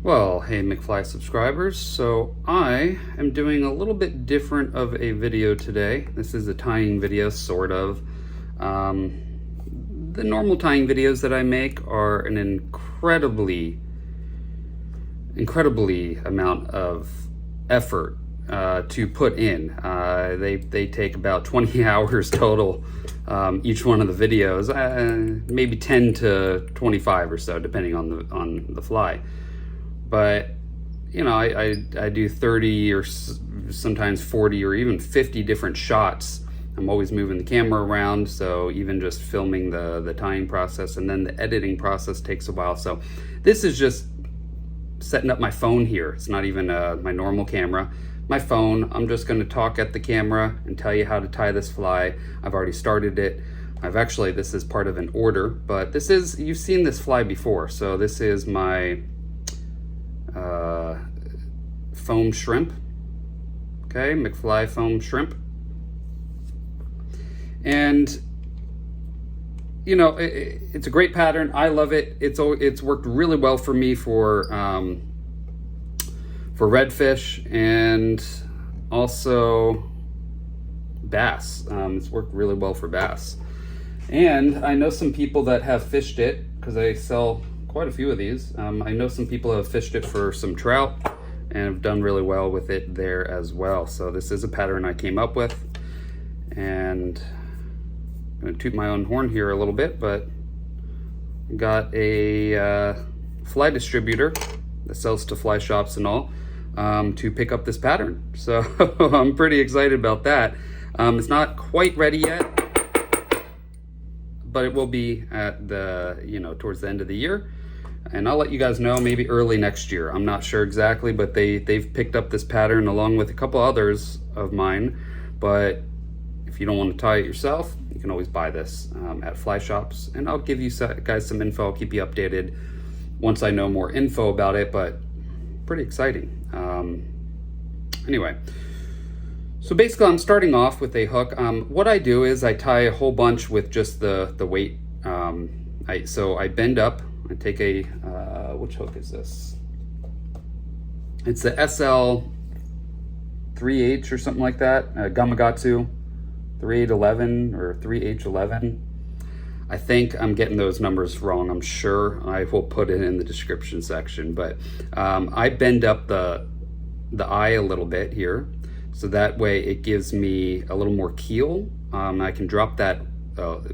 Well, hey McFly subscribers, so I am doing a little bit different of a video today. This is a tying video, sort of. The normal tying videos that I make are an incredibly amount of effort to put in. They take about 20 hours total, each one of the videos, maybe 10 to 25 or so, depending on the fly. But you know, I do 30 or sometimes 40 or even 50 different shots. I'm always moving the camera around, so even just filming the tying process, and then the editing process takes a while. So this is just setting up my phone here. It's not even my normal camera. My phone, I'm just going to talk at the camera and tell you how to tie this fly. I've already started it. This is part of an order, but you've seen this fly before. So this is my foam shrimp. Okay, McFly foam shrimp. And you know, it's a great pattern. I love it. It's worked really well for me for redfish and also bass. It's worked really well for bass. And I know some people that have fished it, because I sell quite a few of these. I know some people have fished it for some trout and have done really well with it there as well. So this is a pattern I came up with, and I'm gonna toot my own horn here a little bit, but got a fly distributor that sells to fly shops and all, to pick up this pattern. So I'm pretty excited about that. It's not quite ready yet, but it will be at towards the end of the year. And I'll let you guys know maybe early next year. I'm not sure exactly, but they've picked up this pattern along with a couple others of mine. But if you don't want to tie it yourself, you can always buy this at fly shops. And I'll give you guys some info. I'll keep you updated once I know more info about it, but pretty exciting. Anyway, so basically I'm starting off with a hook. What I do is I tie a whole bunch with just the weight. So I bend up. I take a, which hook is this? It's the SL 3H or something like that, Gamakatsu 3811 or 3H11. I think I'm getting those numbers wrong. I'm sure. I will put it in the description section, but I bend up the eye a little bit here, so that way it gives me a little more keel. I can drop that,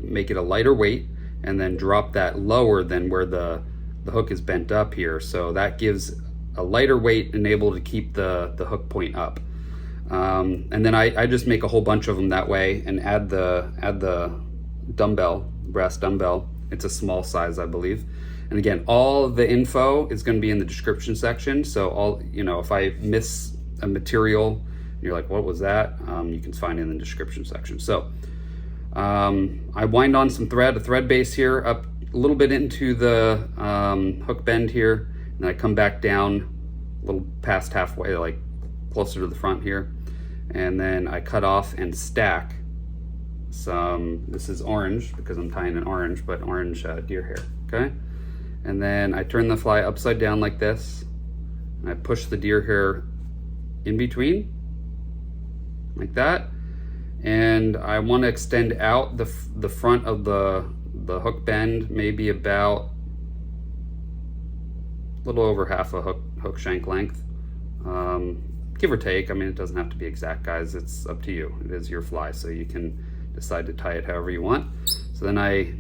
make it a lighter weight, and then drop that lower than where the hook is bent up here. So that gives a lighter weight and able to keep the hook point up. And then I just make a whole bunch of them that way and add the dumbbell, brass dumbbell. It's a small size, I believe. And again, all of the info is going to be in the description section. So if I miss a material, you're like, what was that? You can find it in the description section. So I wind on some thread, a thread base here, up a little bit into the hook bend here, and I come back down a little past halfway, like closer to the front here, and then I cut off and stack some, this is orange because I'm tying an orange, but orange deer hair, okay? And then I turn the fly upside down like this, and I push the deer hair in between, like that. And I want to extend out the front of the hook bend, maybe about a little over half a hook shank length, give or take. I mean, it doesn't have to be exact, guys. It's up to you. It is your fly, so you can decide to tie it however you want. So then I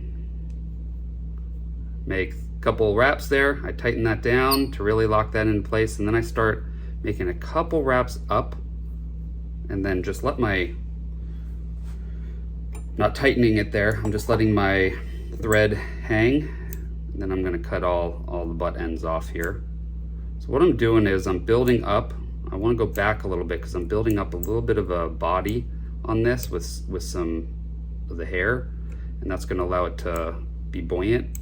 make a couple wraps there. I tighten that down to really lock that in place, and then I start making a couple wraps up, and then just let my, not tightening it there, I'm just letting my thread hang, and then I'm going to cut all the butt ends off here. So what I'm doing is I'm building up. I want to go back a little bit because I'm building up a little bit of a body on this with some of the hair, and that's going to allow it to be buoyant.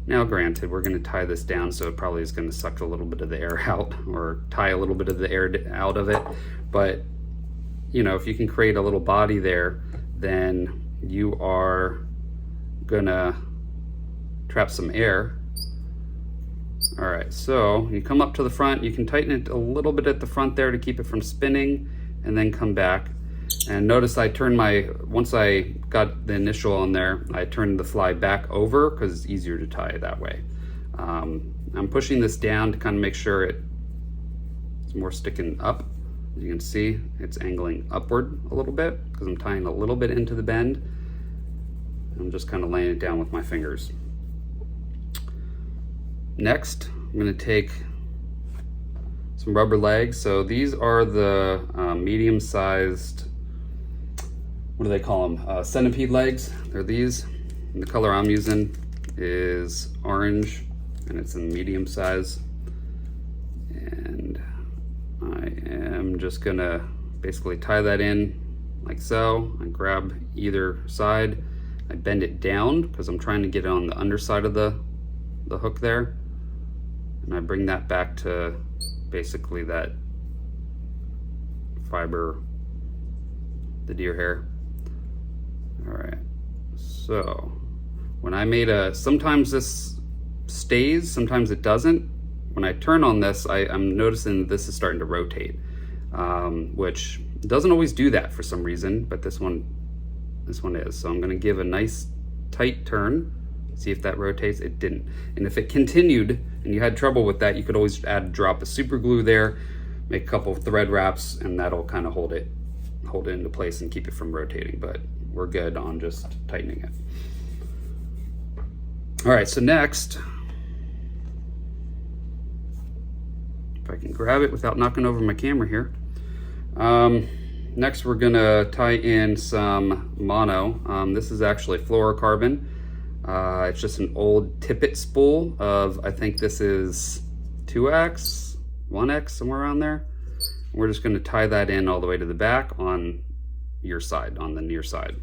Now granted, we're going to tie this down, so it probably is going to suck a little bit of the air out, or tie a little bit of the air out of it, but you know, if you can create a little body there, then you are gonna trap some air All right, so you come up to the front, you can tighten it a little bit at the front there to keep it from spinning, and then come back. And notice I turned once I got the initial on there, I turned the fly back over because it's easier to tie that way. I'm pushing this down to kind of make sure it's more sticking up. As you can see, it's angling upward a little bit because I'm tying a little bit into the bend. I'm just kind of laying it down with my fingers. Next, I'm going to take some rubber legs. So these are the medium-sized, what do they call them? Centipede legs. They're these. And the color I'm using is orange, and it's in medium size. And I am just gonna basically tie that in like so. I grab either side, I bend it down because I'm trying to get it on the underside of the hook there. And I bring that back to basically that fiber, the deer hair. All right, so when I made sometimes this stays, sometimes it doesn't. When I turn on this, I'm noticing this is starting to rotate, which doesn't always do that for some reason, but this one is. So I'm gonna give a nice tight turn, see if that rotates. It didn't. And if it continued and you had trouble with that, you could always add a drop of super glue there, make a couple of thread wraps, and that'll kind of hold it into place and keep it from rotating. But we're good on just tightening it. All right, so next, if I can grab it without knocking over my camera here. Next, we're gonna tie in some mono. This is actually fluorocarbon. It's just an old tippet spool of, I think this is 2X, 1X, somewhere around there. We're just gonna tie that in all the way to the back on your side, on the near side.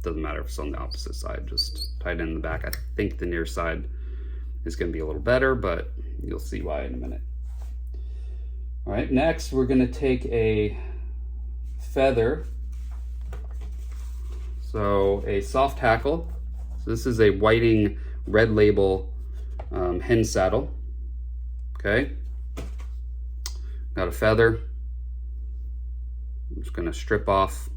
Doesn't matter if it's on the opposite side, just tie it in the back. I think the near side is gonna be a little better, but you'll see why in a minute. All right, next we're gonna take a feather. So a soft hackle. So this is a Whiting Red Label hen saddle. Okay, got a feather. I'm just gonna strip off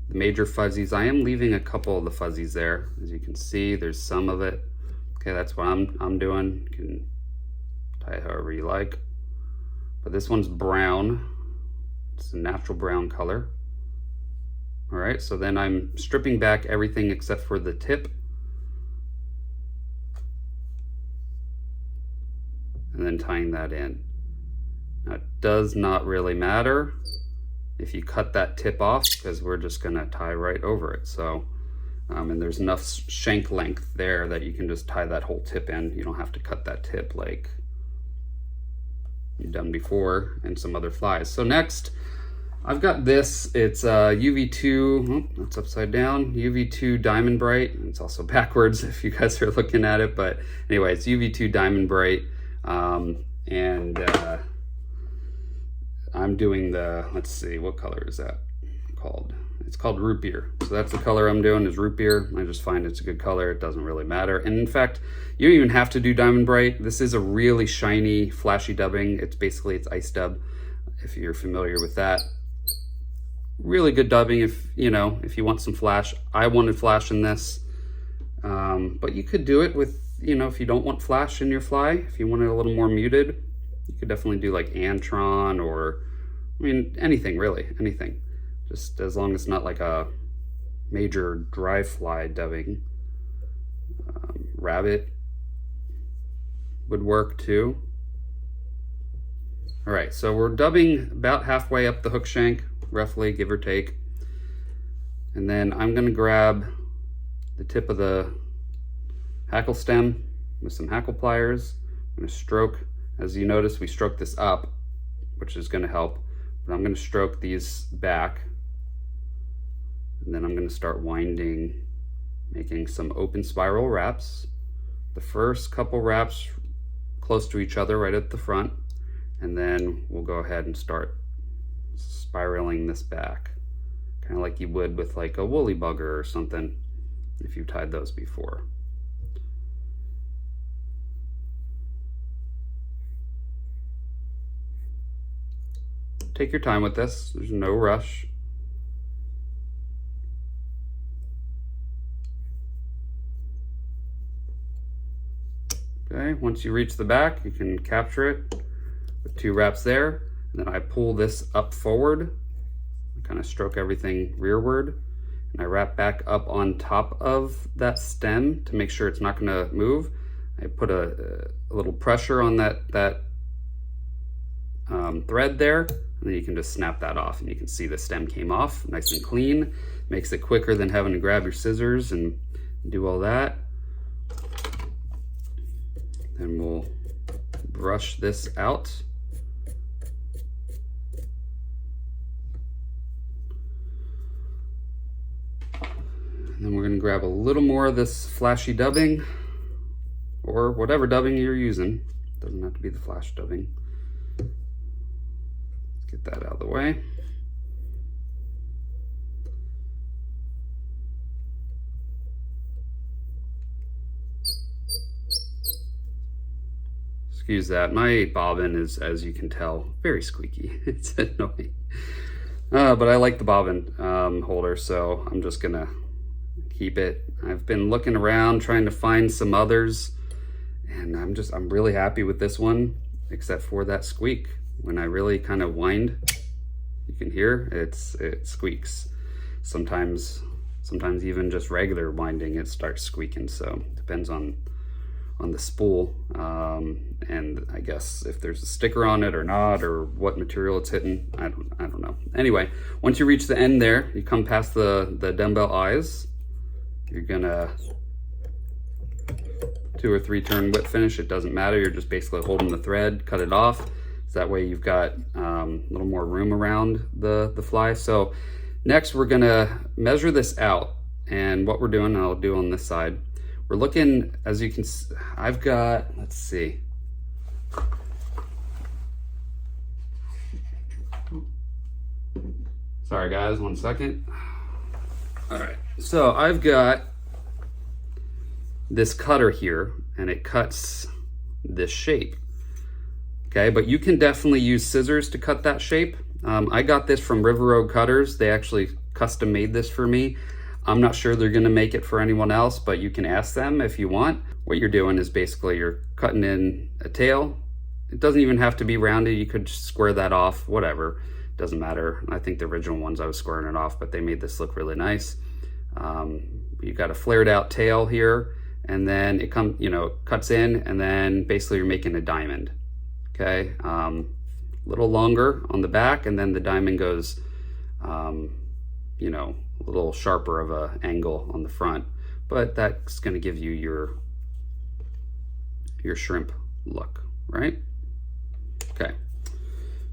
the major fuzzies. I am leaving a couple of the fuzzies there. As you can see, there's some of it. Okay, that's what I'm doing. You can tie however you like. But this one's brown. It's a natural brown color. All right, so then I'm stripping back everything except for the tip. And then tying that in. Now, it does not really matter if you cut that tip off because we're just gonna tie right over it. So, and there's enough shank length there that you can just tie that whole tip in. You don't have to cut that tip like you've done before in some other flies. So next, I've got this. It's UV2, oh, that's upside down, UV2 Diamond Bright. It's also backwards if you guys are looking at it, but anyway, it's UV2 Diamond Bright. I'm doing let's see, what color is that called? It's called root beer. So that's the color I'm doing, is root beer. I just find it's a good color. It doesn't really matter. And in fact, you don't even have to do Diamond Bright. This is a really shiny, flashy dubbing. It's ice dub, if you're familiar with that. Really good dubbing if you want some flash. I wanted flash in this, but you could do it with, if you don't want flash in your fly, if you want it a little more muted, you could definitely do like Antron or, anything really, anything. Just as long as it's not like a major dry fly dubbing. Rabbit would work too. All right, so we're dubbing about halfway up the hook shank, roughly, give or take. And then I'm gonna grab the tip of the hackle stem with some hackle pliers. I'm gonna stroke, as you notice, we stroke this up, which is gonna help, but I'm gonna stroke these back. And then I'm gonna start winding, making some open spiral wraps. The first couple wraps close to each other right at the front, and then we'll go ahead and start spiraling this back, kind of like you would with like a woolly bugger or something, if you've tied those before. take your time with this. There's no rush. Okay, once you reach the back, you can capture it with 2 wraps there. And then I pull this up forward, kind of stroke everything rearward, and I wrap back up on top of that stem to make sure it's not going to move. I put a little pressure on that thread there, and then you can just snap that off, and you can see the stem came off nice and clean. Makes it quicker than having to grab your scissors and do all that. Then we'll brush this out. And then we're going to grab a little more of this flashy dubbing, or whatever dubbing you're using. Doesn't have to be the flash dubbing. Let's get that out of the way. Excuse that, my bobbin is, as you can tell, very squeaky. It's annoying. But I like the bobbin holder, so I'm just gonna keep it. I've been looking around trying to find some others, and I'm really happy with this one, except for that squeak. When I really kind of wind, you can hear it squeaks. Sometimes even just regular winding, it starts squeaking, so it depends on the spool, and I guess if there's a sticker on it or not, or what material it's hitting. I don't know. Anyway, once you reach the end there, you come past the dumbbell eyes, you're gonna 2 or 3 turn whip finish. It doesn't matter. You're just basically holding the thread, cut it off. So that way you've got a little more room around the fly. So next we're gonna measure this out, and what we're doing, I'll do on this side. We're looking, as you can see, I've got, let's see. Sorry guys, 1 second. All right, so I've got this cutter here, and it cuts this shape. Okay, but you can definitely use scissors to cut that shape. I got this from River Road Cutters. They actually custom made this for me. I'm not sure they're gonna make it for anyone else, but you can ask them if you want. What you're doing is basically you're cutting in a tail. It doesn't even have to be rounded. You could square that off, whatever. Doesn't matter. I think the original ones I was squaring it off, but they made this look really nice. You got a flared out tail here, and then it cuts in, and then basically you're making a diamond. Okay, a little longer on the back, and then the diamond goes, a little sharper of a angle on the front, but that's going to give you your shrimp look, right? Okay,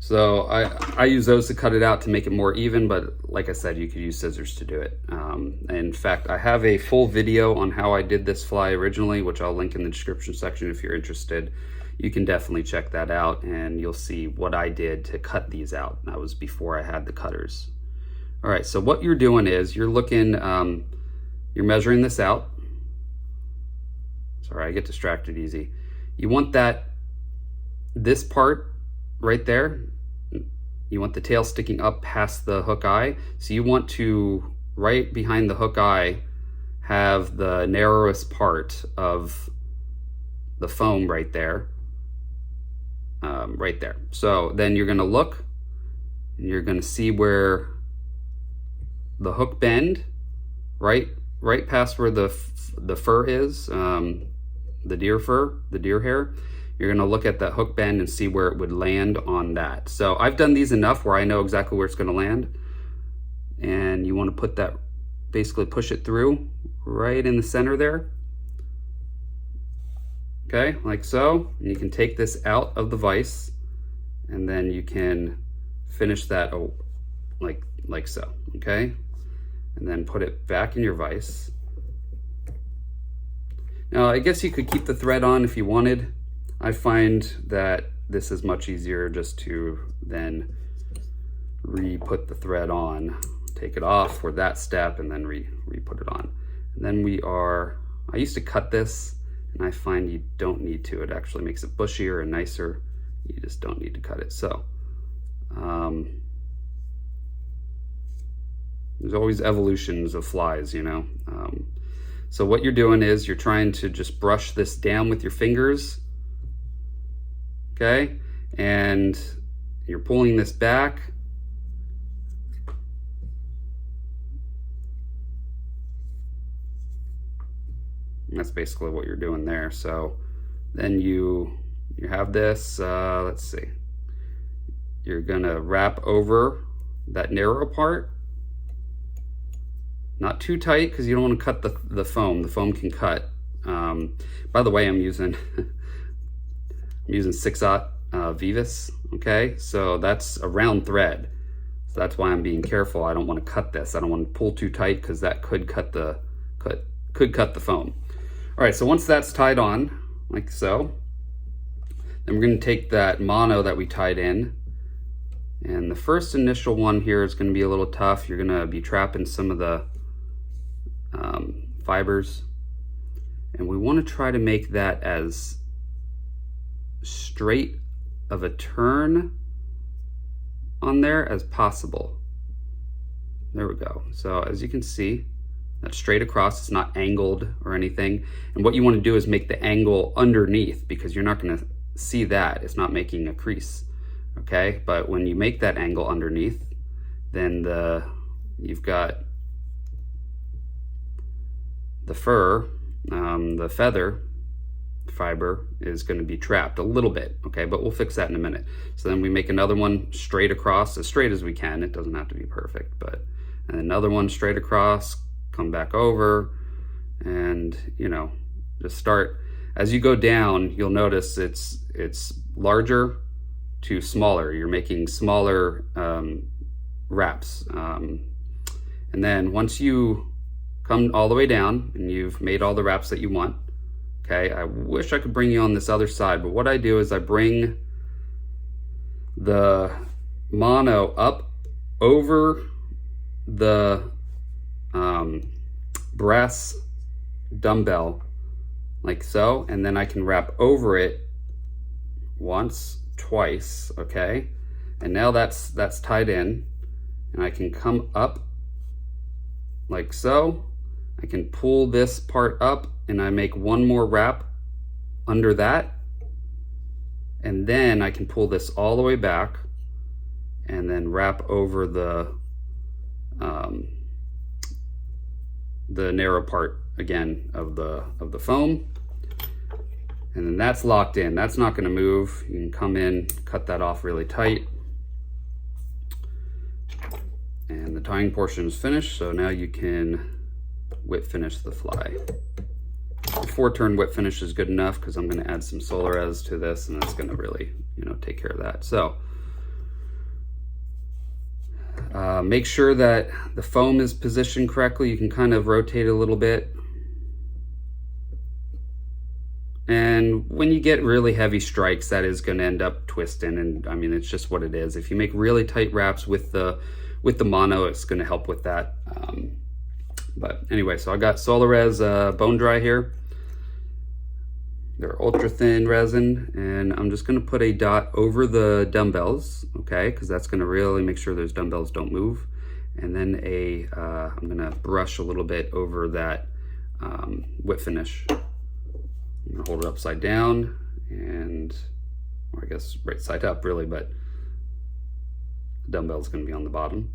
so I use those to cut it out to make it more even, but like I said, you could use scissors to do it. In fact, I have a full video on how I did this fly originally, which I'll link in the description section if you're interested. You can definitely check that out, and you'll see what I did to cut these out. That was before I had the cutters. All right, so what you're doing is you're looking, you're measuring this out. Sorry, I get distracted easy. You want this part right there, you want the tail sticking up past the hook eye. So you want to, right behind the hook eye, have the narrowest part of the foam right there. Right there. So then you're gonna look, and you're gonna see where the hook bend, right past where the fur is, the deer fur, the deer hair. You're gonna look at that hook bend and see where it would land on that. So I've done these enough where I know exactly where it's gonna land, and you wanna put that, basically push it through right in the center there. Okay, like so. And you can take this out of the vise, and then you can finish that like so, okay? And then put it back in your vise. Now, I guess you could keep the thread on if you wanted. I find that this is much easier just to then re-put the thread on, take it off for that step, and then re-put it on. And then I used to cut this, and I find you don't need to. It actually makes it bushier and nicer. You just don't need to cut it. So There's always evolutions of flies, you know. So what you're doing is you're trying to just brush this down with your fingers, okay? And you're pulling this back. And that's basically what you're doing there. So then you have this, let's see. You're gonna wrap over that narrow part. Not too tight because you don't want to cut the foam. The foam can cut. By the way, I'm using 6/0 Vivus. Okay, so that's a round thread. So that's why I'm being careful. I don't want to cut this. I don't want to pull too tight because that could cut the foam. All right, so once that's tied on like so, then we're going to take that mono that we tied in. And the first initial one here is going to be a little tough. You're going to be trapping some of the fibers, and we want to try to make that as straight of a turn on there as possible. There we go. So as you can see, that's straight across. It's not angled or anything. And what you want to do is make the angle underneath, because you're not going to see that. It's not making a crease. Okay, but when you make that angle underneath, then you've got the fur, the feather fiber is going to be trapped a little bit, okay, but we'll fix that in a minute. So then we make another one straight across, as straight as we can. It doesn't have to be perfect, but and another one straight across, come back over, and you know, just start. As you go down, you'll notice it's larger to smaller. You're making smaller wraps, and then once you come all the way down and you've made all the wraps that you want, okay, I wish I could bring you on this other side, but what I do is I bring the mono up over the brass dumbbell like so, and then I can wrap over it once, twice, okay, and now that's tied in, and I can come up like so. I can pull this part up and I make one more wrap under that, and then I can pull this all the way back and then wrap over the narrow part again of the foam, and then that's locked in. That's not going to move. You can come in, cut that off really tight, and the tying portion is finished. So now you can whip finish the fly. The 4-turn whip finish is good enough because I'm going to add some Solarez to this, and that's going to really, you know, take care of that. So make sure that the foam is positioned correctly. You can kind of rotate a little bit. And when you get really heavy strikes, that is going to end up twisting, and I mean, it's just what it is. If you make really tight wraps with the mono, it's going to help with that. But anyway, so I got Solarez Bone Dry here. They're ultra thin resin, and I'm just going to put a dot over the dumbbells, okay, because that's going to really make sure those dumbbells don't move. And then I'm going to brush a little bit over that whip finish. I'm going to hold it upside down, and, or I guess right side up really, but the dumbbell's going to be on the bottom.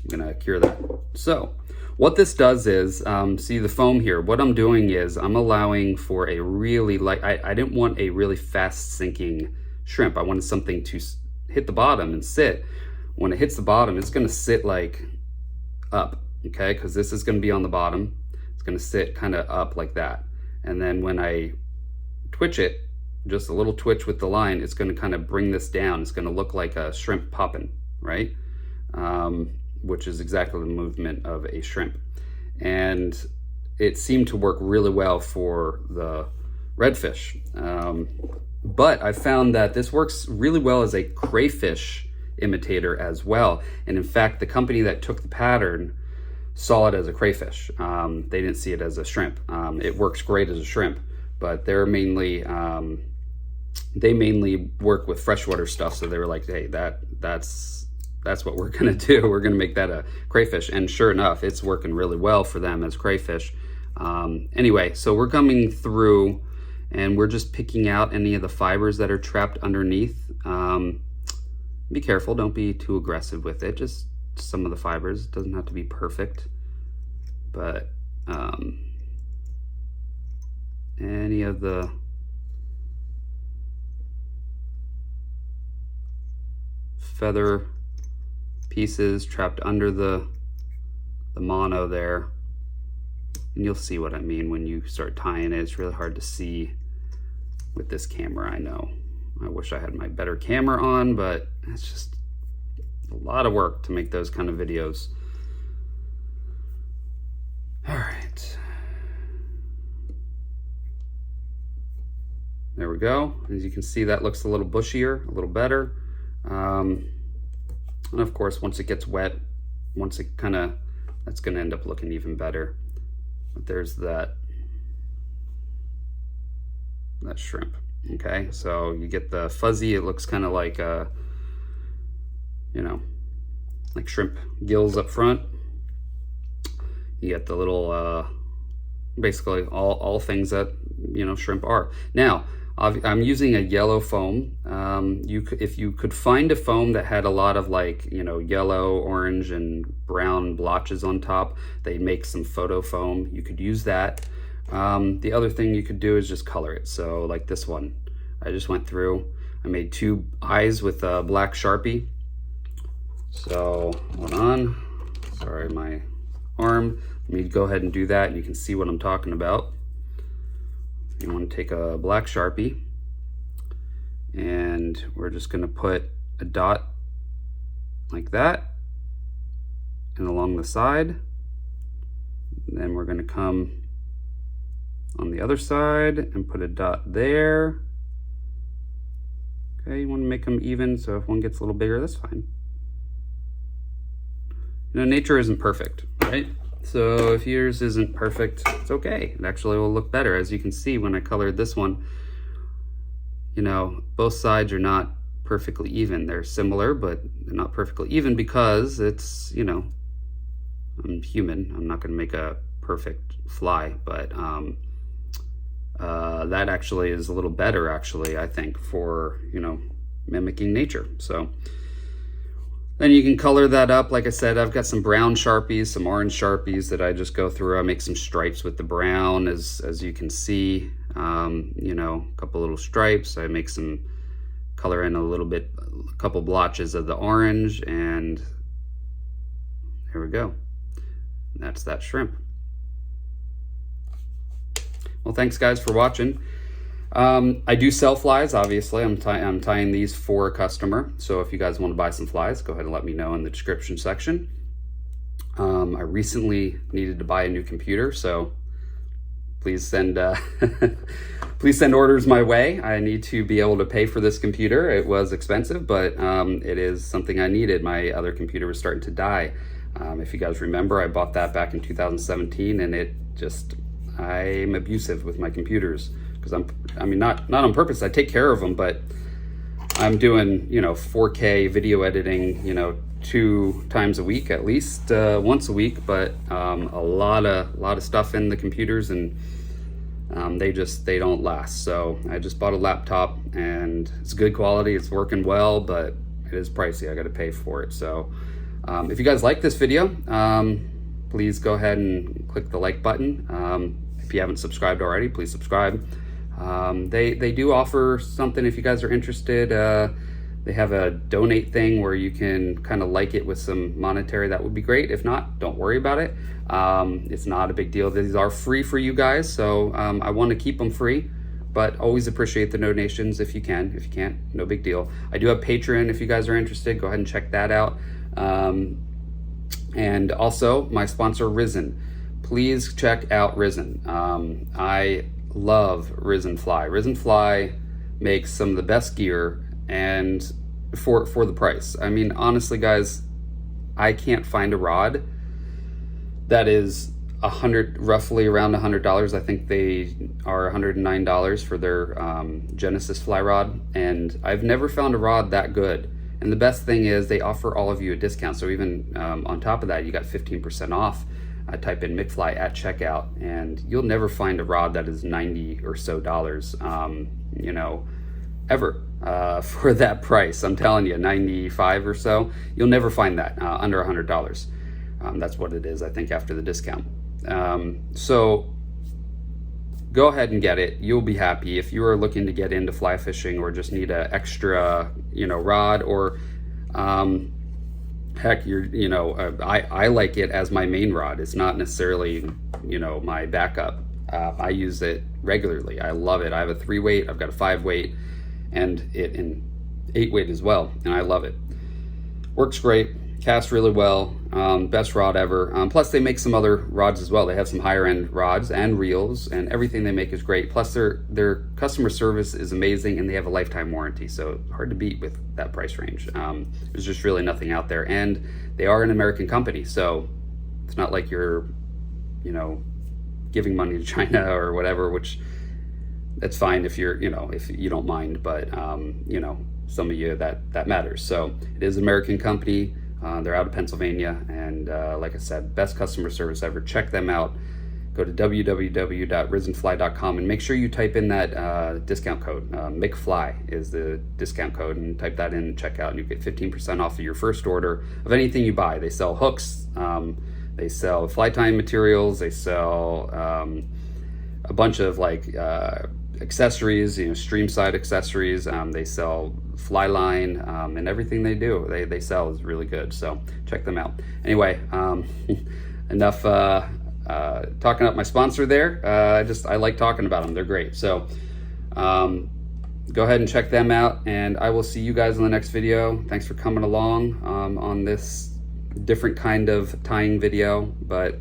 I'm going to cure that. So what this does is, see the foam here, what I'm doing is I'm allowing for a really light, I didn't want a really fast sinking shrimp. I wanted something to hit the bottom and sit. When it hits the bottom, it's going to sit like up, okay, because this is going to be on the bottom. It's going to sit kind of up like that. And then when I twitch it, just a little twitch with the line, it's going to kind of bring this down. It's going to look like a shrimp popping, right? Which is exactly the movement of a shrimp. And it seemed to work really well for the redfish. But I found that this works really well as a crayfish imitator as well. And in fact, the company that took the pattern saw it as a crayfish. They didn't see it as a shrimp. It works great as a shrimp, but they're mainly they mainly work with freshwater stuff, so they were like, hey, that's what we're gonna do. We're gonna make that a crayfish, and sure enough, it's working really well for them as crayfish. Anyway, so we're coming through, and we're just picking out any of the fibers that are trapped underneath. Be careful, don't be too aggressive with it. Just some of the fibers. It doesn't have to be perfect, but any of the feather pieces trapped under the mono there, and you'll see what I mean when you start tying it. It's really hard to see with this camera, I know. I wish I had my better camera on, but it's just a lot of work to make those kind of videos. All right. There we go. As you can see, that looks a little bushier, a little better. And of course, once it gets wet, that's gonna end up looking even better. But there's that shrimp. Okay, so you get the fuzzy, it looks kind of like like shrimp gills up front. You get the little basically all things that shrimp are. Now I'm using a yellow foam. If you could find a foam that had a lot of yellow, orange, and brown blotches on top, they make some photo foam. You could use that. The other thing you could do is just color it. So like this one, I just went through, I made 2 eyes with a black Sharpie. So hold on, sorry, my arm. Let me go ahead and do that, and you can see what I'm talking about. You want to take a black Sharpie, and we're just going to put a dot like that and along the side. And then we're going to come on the other side and put a dot there. Okay, you want to make them even, so if one gets a little bigger, that's fine. Nature isn't perfect, right? So if yours isn't perfect, it's okay. It actually will look better. As you can see, when I colored this one, both sides are not perfectly even. They're similar, but they're not perfectly even because it's, I'm human. I'm not going to make a perfect fly, but that actually is a little better, actually, I think, for, mimicking nature. So then you can color that up. Like I said, I've got some brown Sharpies, some orange Sharpies that I just go through. I make some stripes with the brown, as you can see, a couple little stripes. I make some color in a couple blotches of the orange, and there we go. That's that shrimp. Well, thanks guys for watching. I do sell flies, obviously. I'm tying these for a customer. So if you guys want to buy some flies, go ahead and let me know in the description section. I recently needed to buy a new computer, so please send please send orders my way. I need to be able to pay for this computer. It was expensive, but it is something I needed. My other computer was starting to die. If you guys remember, I bought that back in 2017, and I'm abusive with my computers. Because not on purpose. I take care of them, but I'm doing 4K video editing 2 times a week, at least once a week. But a lot of stuff in the computers, and they don't last. So I just bought a laptop, and it's good quality. It's working well, but it is pricey. I got to pay for it. So if you guys like this video, please go ahead and click the like button. If you haven't subscribed already, please subscribe. They do offer something if you guys are interested. They have a donate thing where you can kind of like it with some monetary. That would be great. If not, don't worry about it. It's not a big deal. These are free for you guys, so I want to keep them free, but always appreciate the donations if you can. If you can't, no big deal. I do have Patreon if you guys are interested. Go ahead and check that out. And also my sponsor, Risen. Please check out Risen. I love Risen Fly. Risen Fly makes some of the best gear, and for the price. I mean, honestly guys, I can't find a rod that is roughly around $100. I think they are $109 for their Genesis fly rod, and I've never found a rod that good. And the best thing is they offer all of you a discount, so even on top of that, you got 15% off. Type in McFly at checkout, and you'll never find a rod that is $90 or so, you know, ever for that price. I'm telling you, 95 or so. You'll never find that under $100. That's what it is, I think, after the discount. So go ahead and get it. You'll be happy. If you are looking to get into fly fishing or just need an extra, you know, rod, or heck, I like it as my main rod. It's not necessarily, you know, my backup. I use it regularly. I love it. I have a 3-weight, I've got a 5-weight, and it in 8-weight as well, and I love it. Works great, casts really well, best rod ever. Plus they make some other rods as well. They have some higher end rods and reels, and everything they make is great. Plus their customer service is amazing, and they have a lifetime warranty, so hard to beat with that price range. There's just really nothing out there, and they are an American company, so it's not like you're, you know, giving money to China or whatever, which that's fine if you're, you know, if you don't mind, but you know, some of you that matters. So it is an American company. They're out of Pennsylvania, and like I said, best customer service ever. Check them out. Go to www.risenfly.com and make sure you type in that discount code. McFly is the discount code, and type that in and check out, and you get 15% off of your first order of anything you buy. They sell hooks, they sell fly tying materials, they sell a bunch of like accessories, you know, stream side accessories. They sell fly line, and everything they do, they sell is really good. So check them out. Anyway, enough talking up my sponsor there. I like talking about them. They're great. So go ahead and check them out, and I will see you guys in the next video. Thanks for coming along on this different kind of tying video, but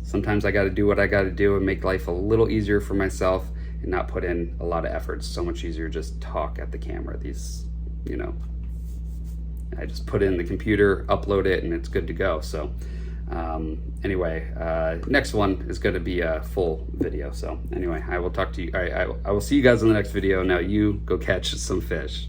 sometimes I got to do what I got to do and make life a little easier for myself and not put in a lot of effort. It's so much easier just talk at the camera. These, you know, I just put in the computer, upload it, and it's good to go. So anyway, next one is going to be a full video. So anyway, I will talk to you. I will see you guys in the next video. Now you go catch some fish.